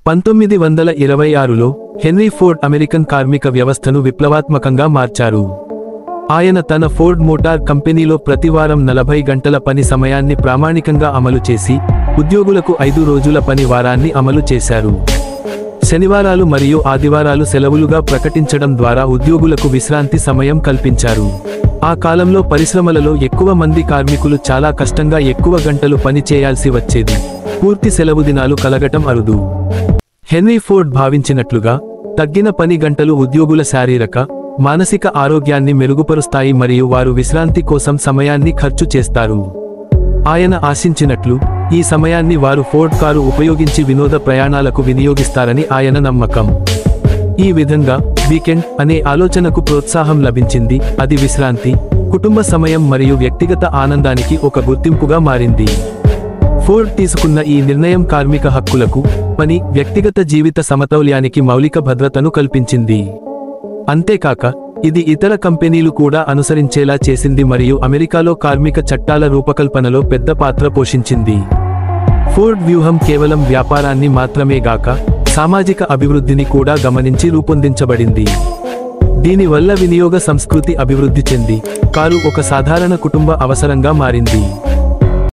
1926లో henry Ford American కార్మిక వ్యవస్థను విప్లవాత్మకంగా మార్చారు. ఆయన తన ఫోర్డ్ మోటార్ కంపెనీలో ప్రతివారం 40 గంటల పని సమయాన్ని ప్రామాణికంగా అమలు చేసి ఉద్యోగులకు 5 రోజుల పని వారాన్ని అమలు చేశారు. శనివారాలు మరియు ఆదివారాలు సెలవులుగా ప్రకటించడం ద్వారా ఉద్యోగులకు విశ్రాంతి సమయం కల్పించారు. ఆ కాలంలో పరిశ్రమలలో ఎక్కువ మంది కార్మికులు చాలా కష్టంగా ఎక్కువ గంటలు పని చేయాల్సి వచ్చేది. పూర్తి సెలవు దినాలు కలగటం అరుదు. హెన్రీ ఫోర్డ్ భావించినట్లుగా తగ్గిన పని గంటలు ఉద్యోగుల శారీరక, మానసిక ఆరోగ్యాన్ని మెరుగుపరుస్తాయి మరియు వారు విశ్రాంతి కోసం సమయాన్ని ఖర్చు చేస్తారు. ఆయన ఆశించినట్లు ఈ సమయాన్ని వారు ఫోర్డ్ కారు ఉపయోగించి వినోద ప్రయాణాలకు వినియోగిస్తారని ఆయన నమ్మకం. ఈ విధంగా వీకెండ్ అనే ఆలోచనకు ప్రోత్సాహం లభించింది. అది విశ్రాంతి, కుటుంబ సమయం మరియు వ్యక్తిగత ఆనందానికి ఒక గుర్తింపుగా మారింది. ఫోర్డ్ తీసుకున్న ఈ నిర్ణయం కార్మిక హక్కులకు, పని, వ్యక్తిగత జీవిత సమతౌల్యానికి మౌలిక భద్రతను కల్పించింది. అంతేకాక ఇది ఇతర కంపెనీలు కూడా అనుసరించేలా చేసింది మరియు అమెరికాలో కార్మిక చట్టాల రూపకల్పనలో పెద్ద పాత్ర పోషించింది. ఫోర్డ్ వ్యూహం కేవలం వ్యాపారాన్ని మాత్రమే గాక సామాజిక అభివృద్ధిని కూడా గమనించి రూపొందించబడింది. దీనివల్ల వినియోగ సంస్కృతి అభివృద్ధి చెంది కారు ఒక సాధారణ కుటుంబ అవసరంగా మారింది.